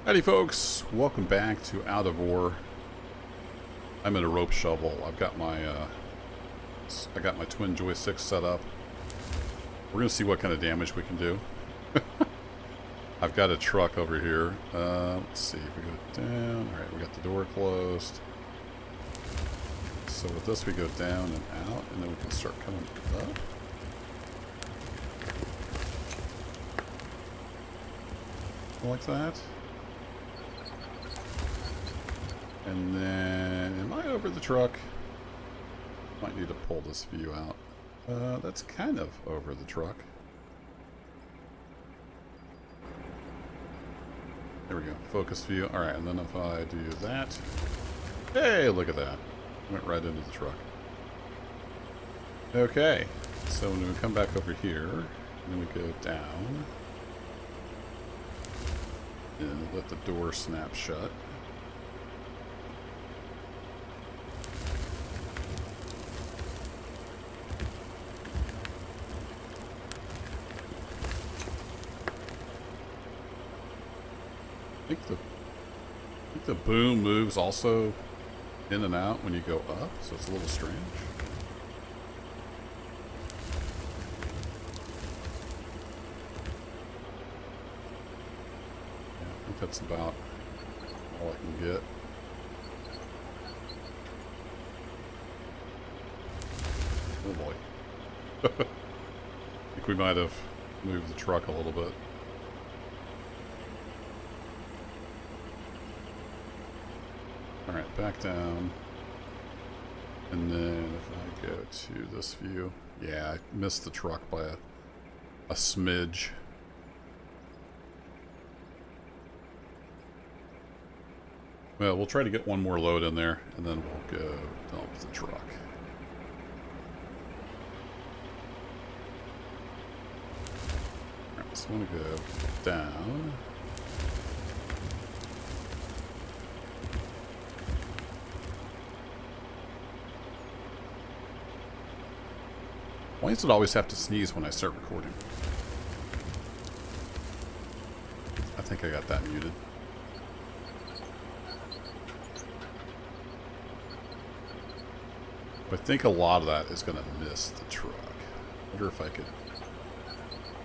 Howdy folks, welcome back to Out of Ore. I'm in a rope shovel. I've got my twin joysticks set up. We're gonna see what kind of damage we can do. I've got a truck over here. Let's see if we go down. Alright, we got the door closed. So with this we go down and out, and then we can start coming up. Like that. And then, am I over the truck? Might need to pull this view out. That's kind of over the truck. There we go, focus view. Alright, and then if I do that, hey, look at that. Went right into the truck. Okay, so when we come back over here, and then we go down, and let the door snap shut. I think the boom moves also in and out when you go up, so it's a little strange. Yeah, I think that's about all I can get. Oh boy. I think we might have moved the truck a little bit. Alright, back down. And then if I go to this view, yeah, I missed the truck by a smidge. Well, we'll try to get one more load in there, and then we'll go dump the truck. Alright, so I'm going to go down. Why does it always have to sneeze when I start recording? I think I got that muted. I think a lot of that is going to miss the truck. I wonder if I could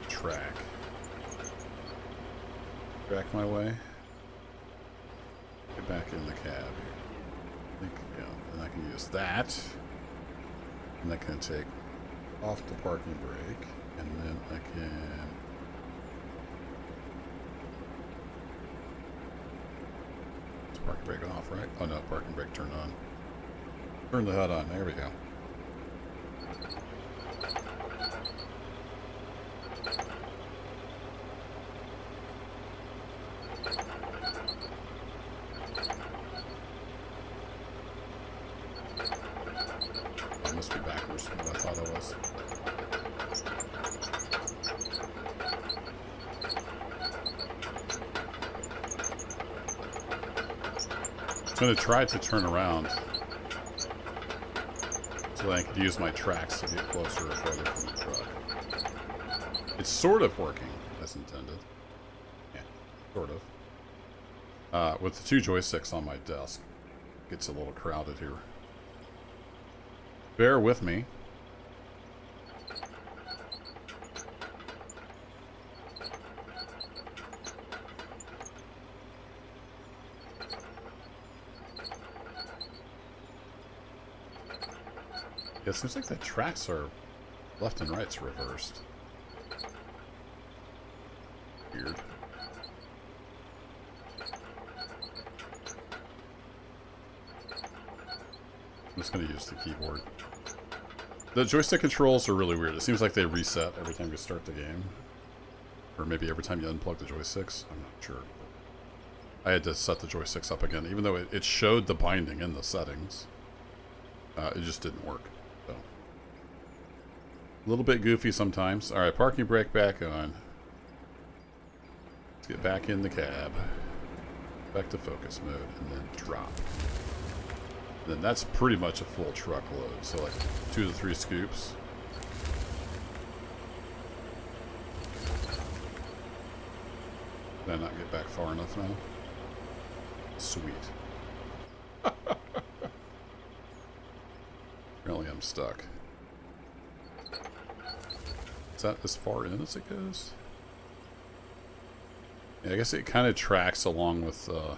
track my way. Get back in the cab here. I think, yeah, and I can use that. And that can take off the parking brake, and then I can parking brake off, right? Oh no, parking brake turned on. Turn the HUD on. There we go. I must be backwards from what I thought I was. I'm going to try to turn around so that I can use my tracks to get closer or further from the truck. It's sort of working as intended. Yeah, sort of. With the two joysticks on my desk, it gets a little crowded here. Bear with me. Yeah, it seems like the tracks are left and right's reversed. Weird. I'm just going to use the keyboard. The joystick controls are really weird. It seems like they reset every time you start the game. Or maybe every time you unplug the joysticks. I'm not sure. I had to set the joysticks up again, even though it showed the binding in the settings. It just didn't work. So, a little bit goofy sometimes. Alright, parking brake back on. Let's get back in the cab. Back to focus mode, and then drop. Then that's pretty much a full truckload. So like 2 to 3 scoops. Did I not get back far enough now? Sweet. Apparently I'm stuck. Is that as far in as it goes? Yeah, I guess it kind of tracks along with the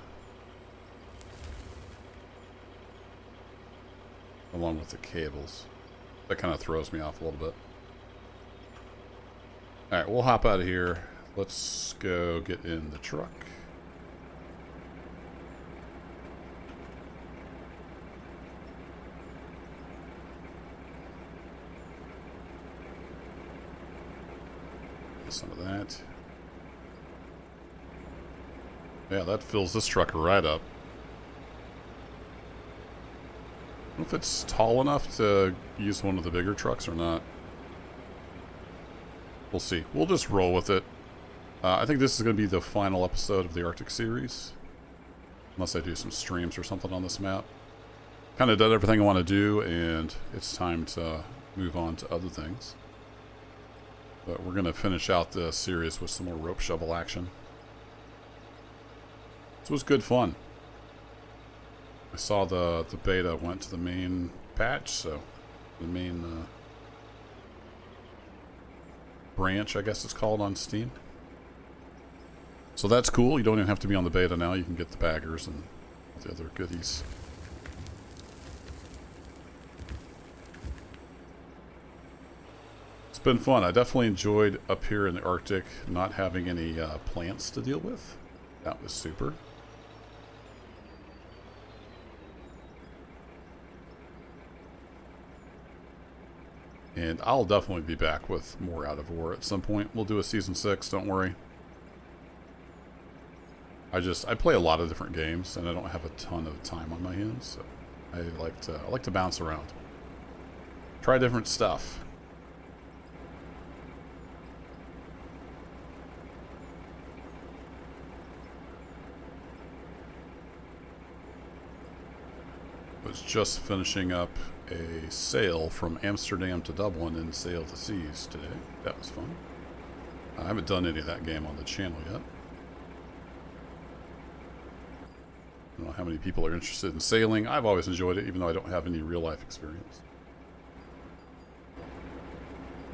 cables. That kind of throws me off a little bit. Alright, we'll hop out of here. Let's go get in the truck. Get some of that. Yeah, that fills this truck right up. I don't know if it's tall enough to use one of the bigger trucks or not. We'll see. We'll just roll with it. I think this is going to be the final episode of the Arctic series. Unless I do some streams or something on this map. Kind of done everything I want to do, and it's time to move on to other things. But we're going to finish out the series with some more rope shovel action. This was good fun. I saw the beta went to the main patch, so the main branch, I guess it's called on Steam. So that's cool. You don't even have to be on the beta now. You can get the baggers and all the other goodies. It's been fun. I definitely enjoyed up here in the Arctic not having any plants to deal with. That was super. And I'll definitely be back with more Out of War at some point. We'll do a Season 6, don't worry. I play a lot of different games, and I don't have a ton of time on my hands, so I like to bounce around. Try different stuff. Was just finishing up a sail from Amsterdam to Dublin and Sail the Seas today. That was fun. I haven't done any of that game on the channel yet. I don't know how many people are interested in sailing. I've always enjoyed it, even though I don't have any real-life experience.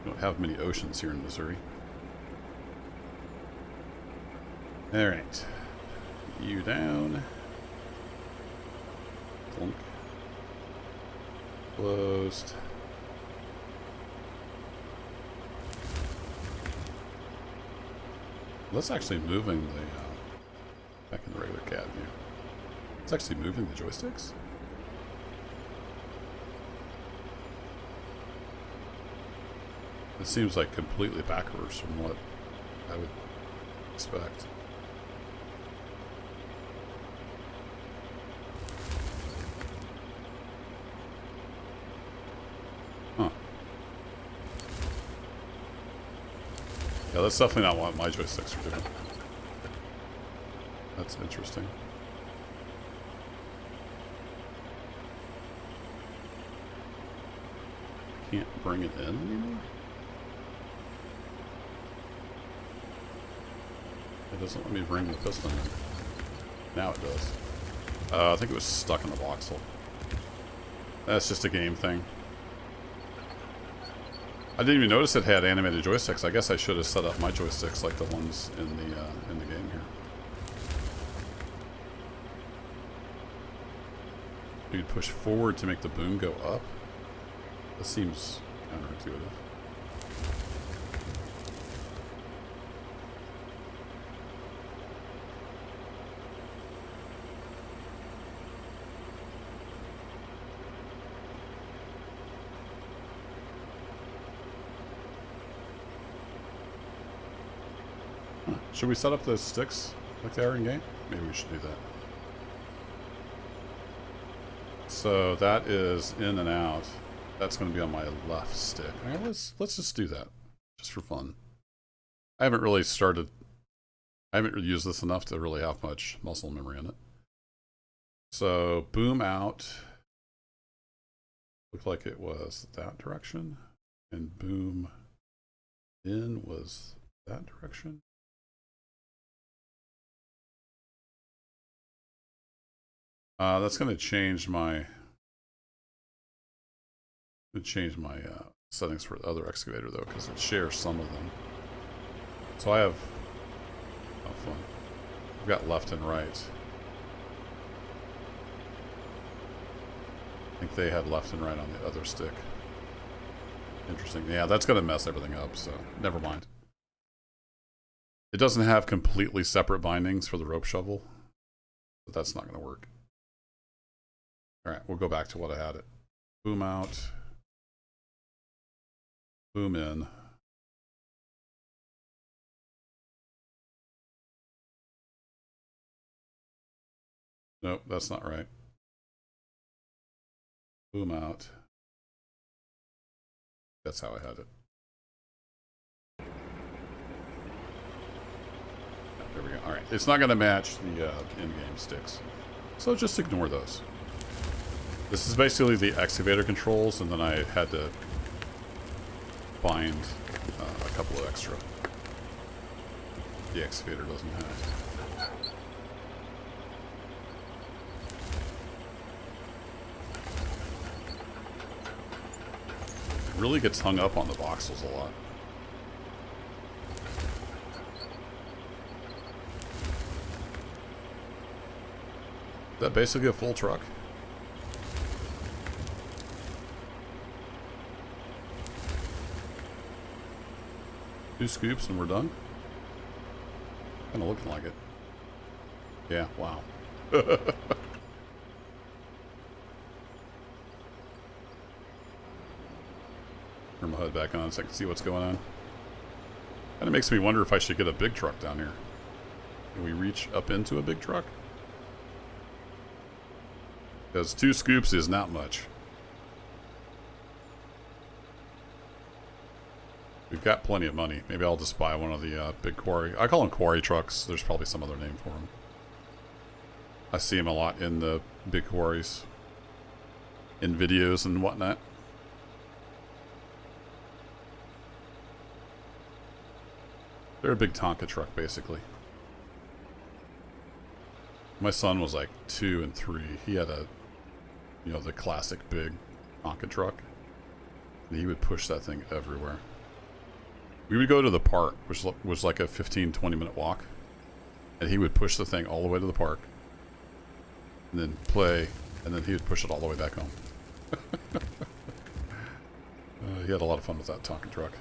We don't have many oceans here in Missouri. Alright. You down. Plunk. Closed. That's actually moving the back in the regular cat view. It's actually moving the joysticks. It seems like completely backwards from what I would expect. Huh. Yeah, that's definitely not what my joysticks are doing. That's interesting. Can't bring it in anymore? It doesn't let me bring the piston in. Now it does. I think it was stuck in the voxel. That's just a game thing. I didn't even notice it had animated joysticks. I guess I should have set up my joysticks like the ones in the game here. You could push forward to make the boom go up. That seems counterintuitive. Huh. Should we set up those sticks like they are in game? Maybe we should do that. So that is in and out. That's going to be on my left stick. All right, let's just do that, just for fun. I haven't really used this enough to really have much muscle memory in it. So boom out. Looked like it was that direction, and boom in was that direction. That's going to change my settings for the other excavator though, because it shares some of them. So I have, oh fun, I've got left and right. I think they had left and right on the other stick. Interesting. Yeah, that's going to mess everything up, so never mind. It doesn't have completely separate bindings for the rope shovel, but that's not going to work. All right, we'll go back to what I had it. Boom out. Boom in. Nope, that's not right. Boom out. That's how I had it. There we go. All right, it's not going to match the in-game sticks, so just ignore those. This is basically the excavator controls, and then I had to bind a couple of extra the excavator doesn't have. It really gets hung up on the voxels a lot. Is that basically a full truck? Two scoops and we're done? Kinda looking like it. Yeah, wow. Turn my HUD back on so I can see what's going on. Kinda makes me wonder if I should get a big truck down here. Can we reach up into a big truck? Because 2 scoops is not much. We've got plenty of money. Maybe I'll just buy one of the big quarry. I call them quarry trucks. There's probably some other name for them. I see them a lot in the big quarries. In videos and whatnot. They're a big Tonka truck, basically. My son was like 2 and 3. He had a, you know, the classic big Tonka truck. And he would push that thing everywhere. We would go to the park, which was like a 15-20 minute walk. And he would push the thing all the way to the park. And then play. And then he would push it all the way back home. He had a lot of fun with that Tonka truck.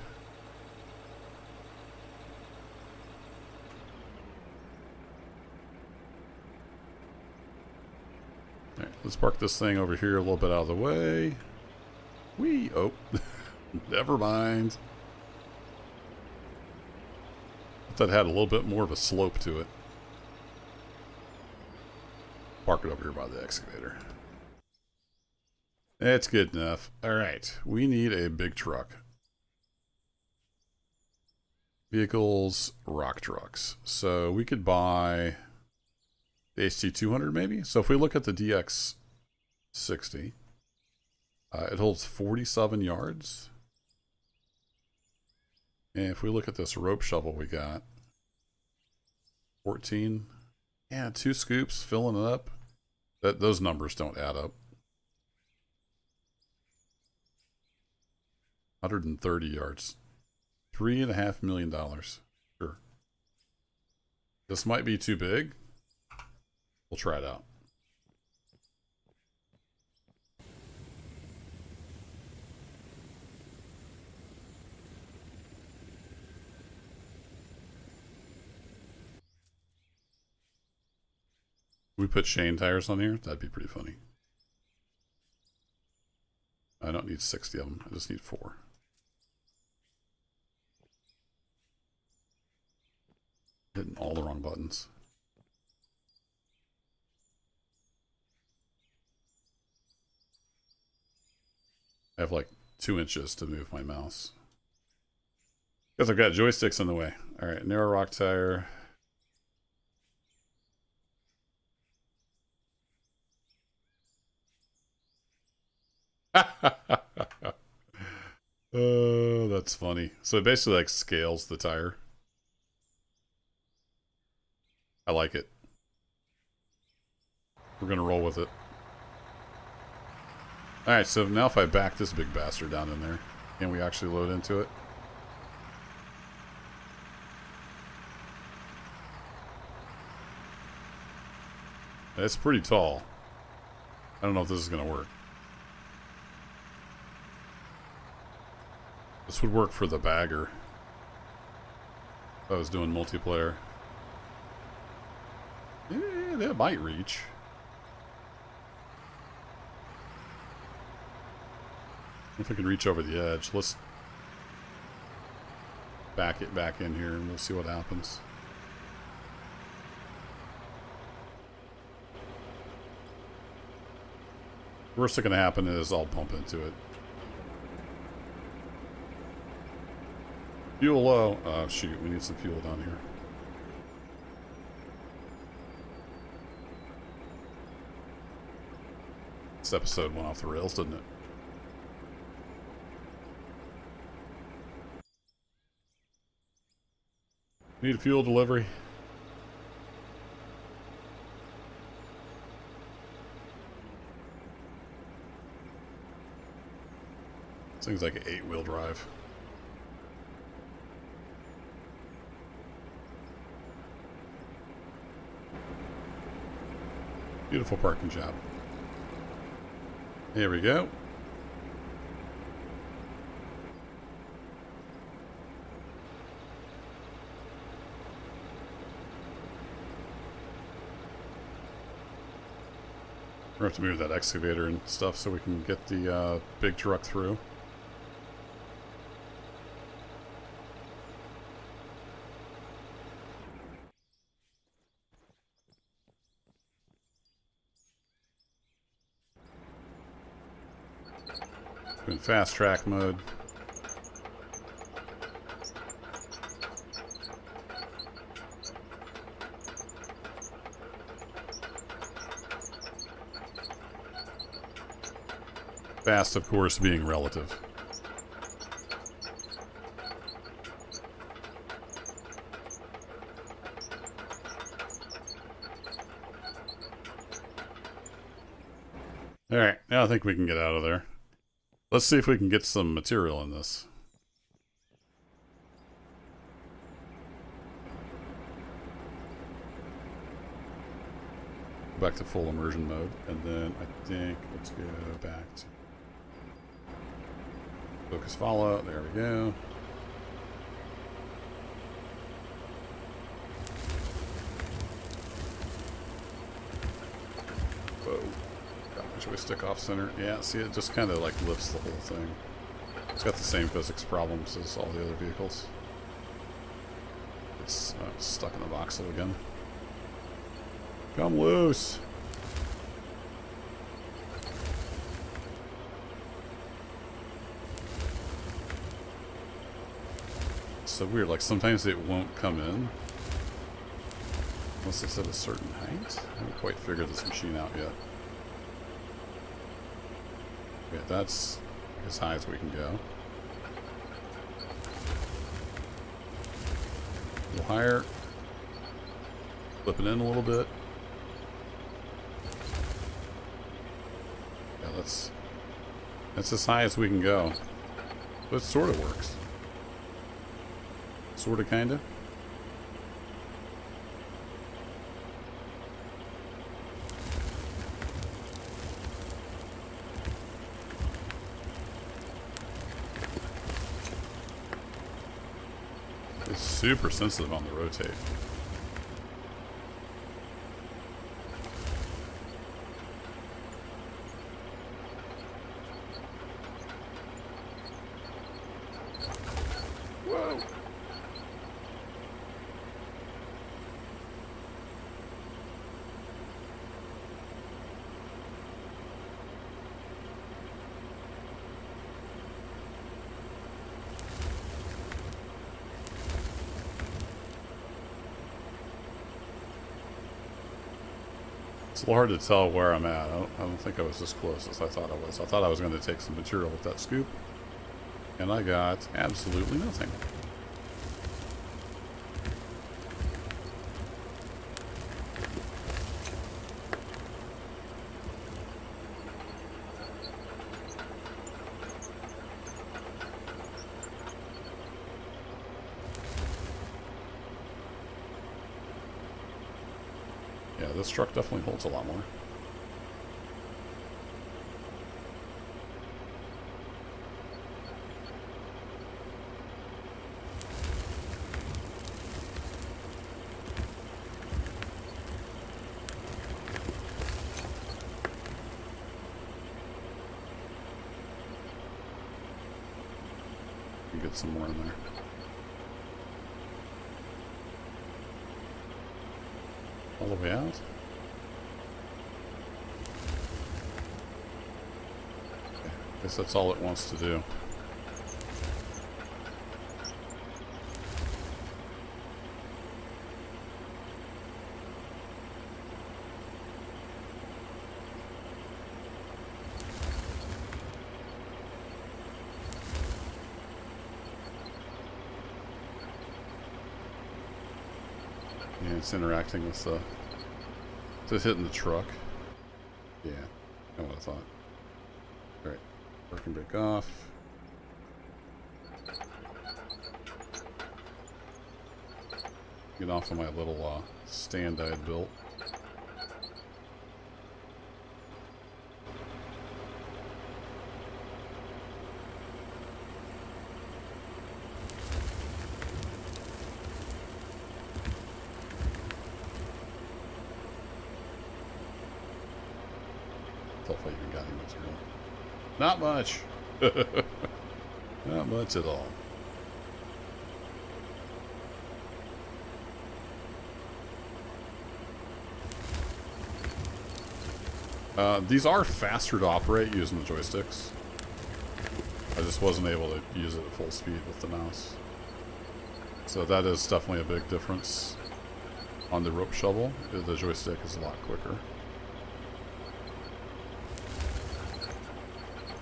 Alright, let's park this thing over here a little bit out of the way. Whee! Oh. Never mind. That had a little bit more of a slope to it. Park it over here by the excavator. It's good enough. Alright, we need a big truck. Vehicles, rock trucks. So we could buy the HT200 maybe? So if we look at the DX60, it holds 47 yards. And if we look at this rope shovel we got, 14. Yeah, 2 scoops, filling it up. Those numbers don't add up. 130 yards. $3.5 million. Sure. This might be too big. We'll try it out. We put Shane tires on here? That'd be pretty funny. I don't need 60 of them. I just need 4. Hitting all the wrong buttons. I have like 2 inches to move my mouse. Because I've got joysticks in the way. Alright, narrow rock tire. Oh, that's funny. So it basically like scales the tire. I like it. We're gonna roll with it. Alright, so now if I back this big bastard down in there, can we actually load into it? It's pretty tall. I don't know if this is gonna work. This would work for the bagger. If I was doing multiplayer. Yeah, that might reach. If I can reach over the edge, let's back it back in here and we'll see what happens. Worst that's gonna happen is I'll bump into it. Fuel low. Oh shoot, we need some fuel down here. This episode went off the rails, didn't it? Need a fuel delivery. This thing's like an 8-wheel drive. Beautiful parking job. Here we go. We're going to have to move that excavator and stuff so we can get the big truck through. In fast track mode. Fast, of course, being relative. Alright, now I think we can get out of there. Let's see if we can get some material in this. Back to full immersion mode, and then I think let's go back to focus follow. There we go. Whoa. Got my joystick off center. Yeah, see, it just kind of like lifts the whole thing. It's got the same physics problems as all the other vehicles. It's stuck in the voxel again. Come loose! It's so weird, like sometimes it won't come in. Unless it's at a certain height. I haven't quite figured this machine out yet. Okay, that's as high as we can go. A little higher. Flip it in a little bit. Yeah, that's as high as we can go. But it sort of works. Sort of, kind of. It's super sensitive on the rotate. Whoa! It's a little hard to tell where I'm at. I don't think I was as close as I thought I was. I thought I was going to take some material with that scoop. And I got absolutely nothing. Yeah, this truck definitely holds a lot more. Get some more in there. All the way out? Okay. Guess that's all it wants to do. Yeah, it's interacting with the... It's hitting the truck. Yeah, kind of what I thought. Alright, working brake off. Get off of my little stand I had built. If I even got any material. Not much. Not much at all. These are faster to operate using the joysticks. I just wasn't able to use it at full speed with the mouse. So that is definitely a big difference on the rope shovel. The joystick is a lot quicker.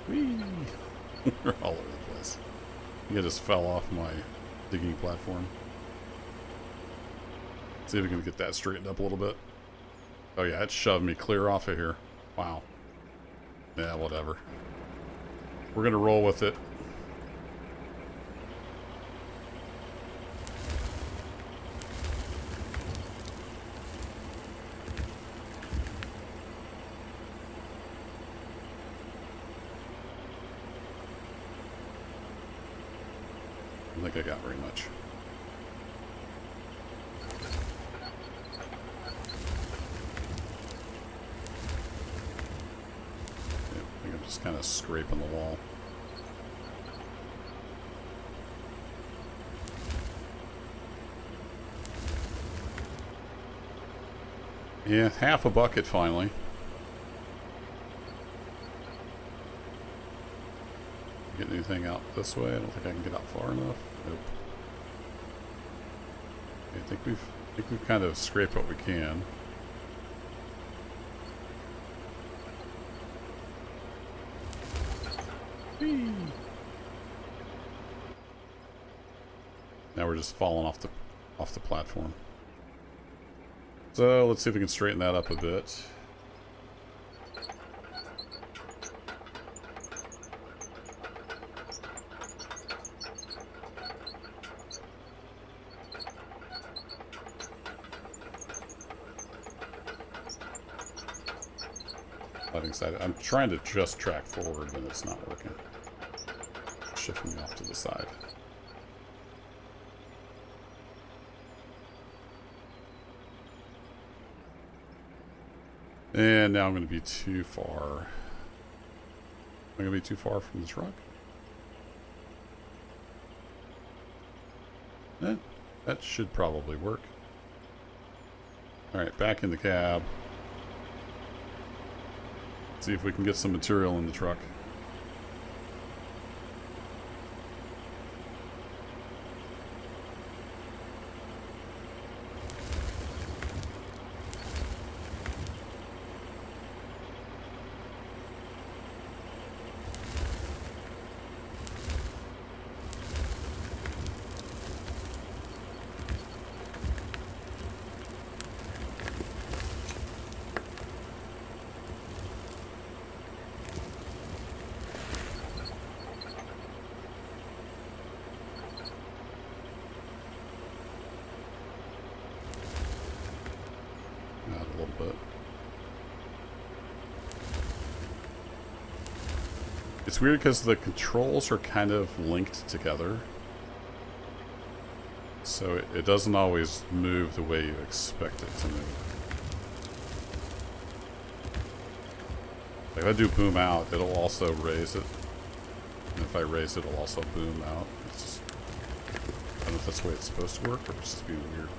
Whee! We're all over the place. I think I just fell off my digging platform. See if we can get that straightened up a little bit. Oh yeah, it shoved me clear off of here. Wow. Yeah, whatever. We're gonna roll with it. I don't think I got very much. Yeah, I think I'm just kind of scraping the wall. Yeah, half a bucket finally. Get anything out this way? I don't think I can get out far enough. Nope. I think we've kind of scraped what we can. Whee! Now we're just falling off the platform. So let's see if we can straighten that up a bit. I'm trying to just track forward, but it's not working. Shifting me off to the side. And now I'm going to be too far. Am I going to be too far from the truck? That should probably work. Alright, back in the cab. See if we can get some material in the truck. a little bit. It's weird because the controls are kind of linked together. So it doesn't always move the way you expect it to move. Like if I do boom out, it'll also raise it. And if I raise it, it'll also boom out. It's just, I don't know if that's the way it's supposed to work or if it's just being weird.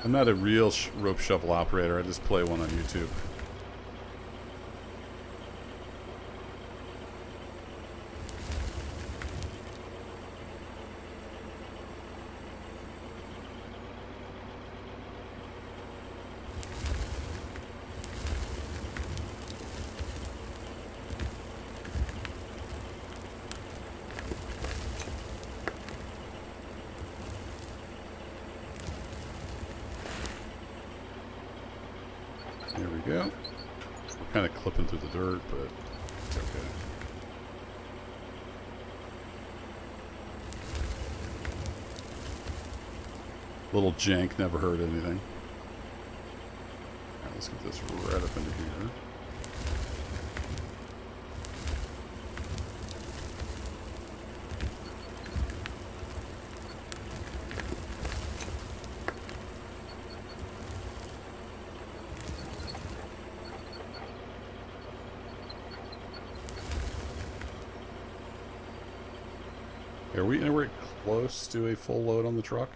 I'm not a real rope shovel operator. I just play one on YouTube. There we go. We're kind of clipping through the dirt, but it's okay. Little jank never hurt anything. Alright, let's get this right up into here. Are we anywhere close to a full load on the truck?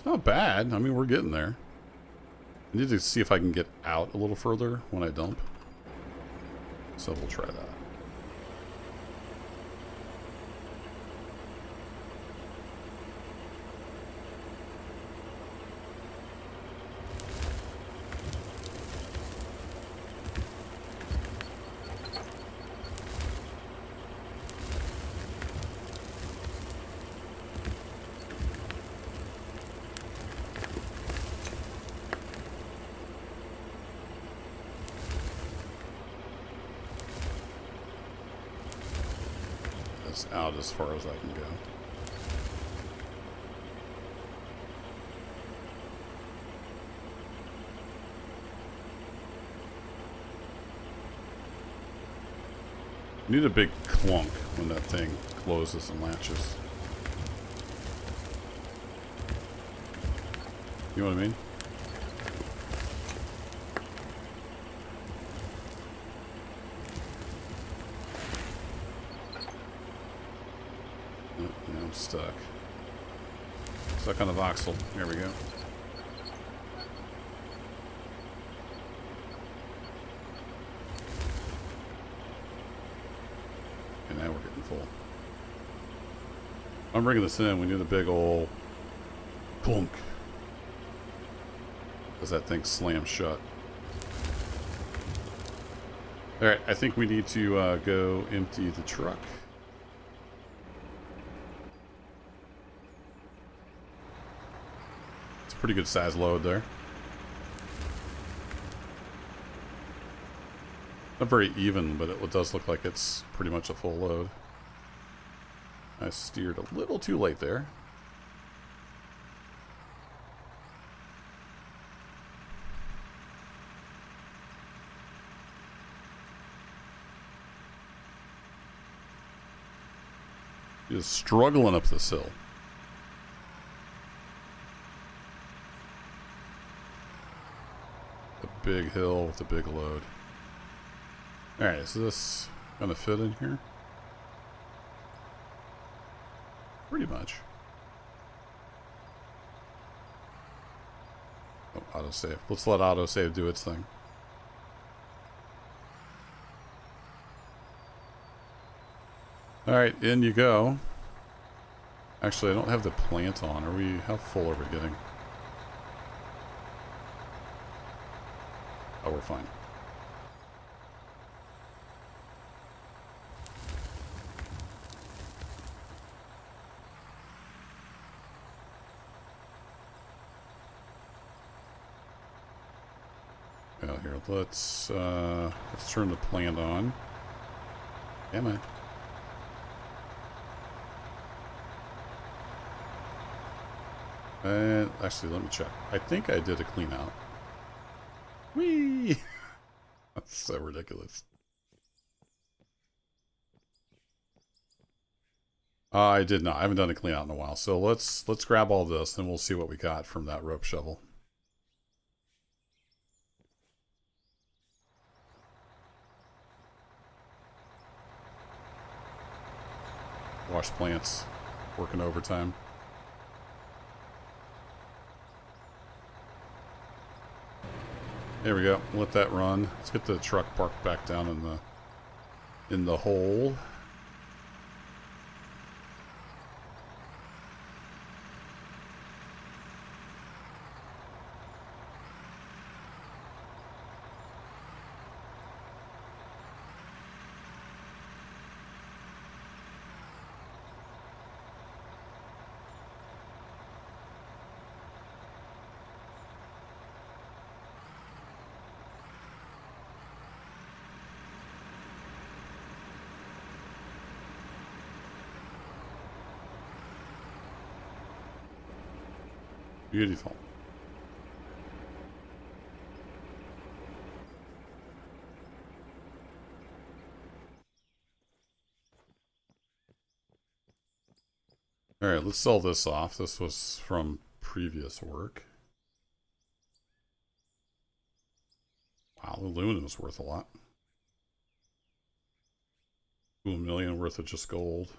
Not bad. I mean, we're getting there. I need to see if I can get out a little further when I dump. So we'll try that. Out as far as I can go. You need a big clunk when that thing closes and latches. You know what I mean? I'm stuck. Stuck on the voxel. There we go. And now we're getting full. I'm bringing this in. We need a big old plunk. Because that thing slams shut. Alright, I think we need to go empty the truck. Pretty good size load there. Not very even, but it does look like it's pretty much a full load. I steered a little too late there. Just struggling up this hill. Big hill with a big load. Alright, is this gonna fit in here? Pretty much. Oh, autosave. Let's let autosave do its thing. Alright, in you go. Actually, I don't have the plant on. Are we... How full are we getting? Oh, we're fine. Yeah, here, let's turn the plant on. Am I? And actually, let me check. I think I did a clean out. Whee! That's so ridiculous. I did not. I haven't done a clean out in a while. So let's grab all this and we'll see what we got from that rope shovel. Wash plants, working overtime. There we go. Let that run. Let's get the truck parked back down in the hole. Beautiful. All right, let's sell this off. This was from previous work. Wow, the aluminum is worth a lot. 2 million worth of just gold.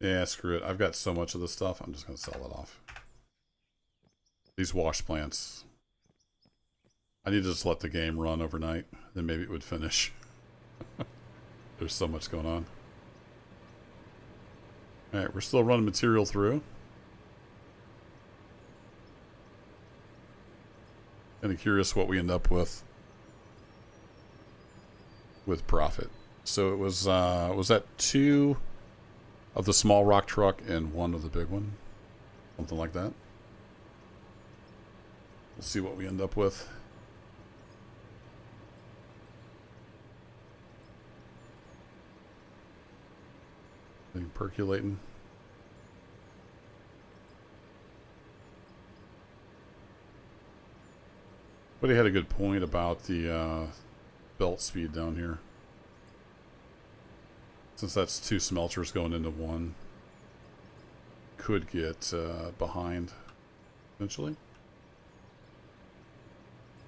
Yeah, screw it. I've got so much of this stuff. I'm just going to sell it off. These wash plants. I need to just let the game run overnight. Then maybe it would finish. There's so much going on. Alright, we're still running material through. Kind of curious what we end up with profit. So it was that 2 of the small rock truck and 1 of the big one? Something like that. We'll see what we end up with. Percolating. But he had a good point about the belt speed down here. Since that's 2 smelters going into 1, could get behind eventually.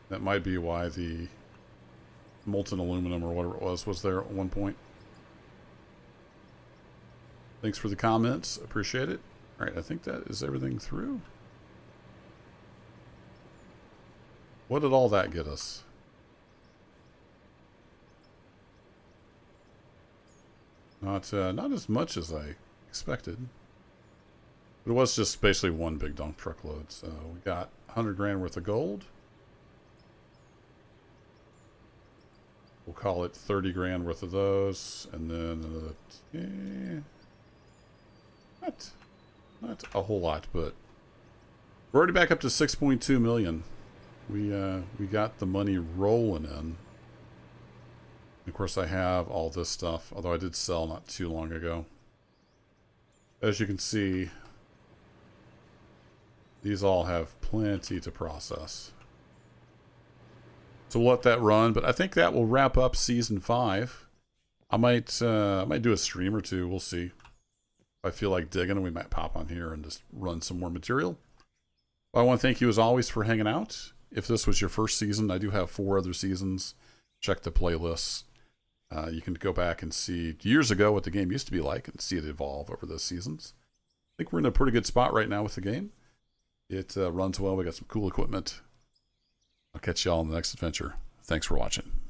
That might be why the molten aluminum or whatever it was there at one point. Thanks for the comments. Appreciate it. All right, I think that is everything through. What did all that get us? Not as much as I expected. But it was just basically 1 big dump truck load. So we got 100 grand worth of gold. We'll call it 30 grand worth of those, and then not a whole lot, but we're already back up to 6.2 million. We got the money rolling in. Of course, I have all this stuff, although I did sell not too long ago. As you can see, these all have plenty to process. So we'll let that run, but I think that will wrap up season 5. I might do a stream or 2. We'll see. If I feel like digging, we might pop on here and just run some more material. Well, I want to thank you as always for hanging out. If this was your first season, I do have 4 other seasons. Check the playlists. You can go back and see years ago what the game used to be like and see it evolve over those seasons. I think we're in a pretty good spot right now with the game. It runs well. We got some cool equipment. I'll catch y'all in the next adventure. Thanks for watching.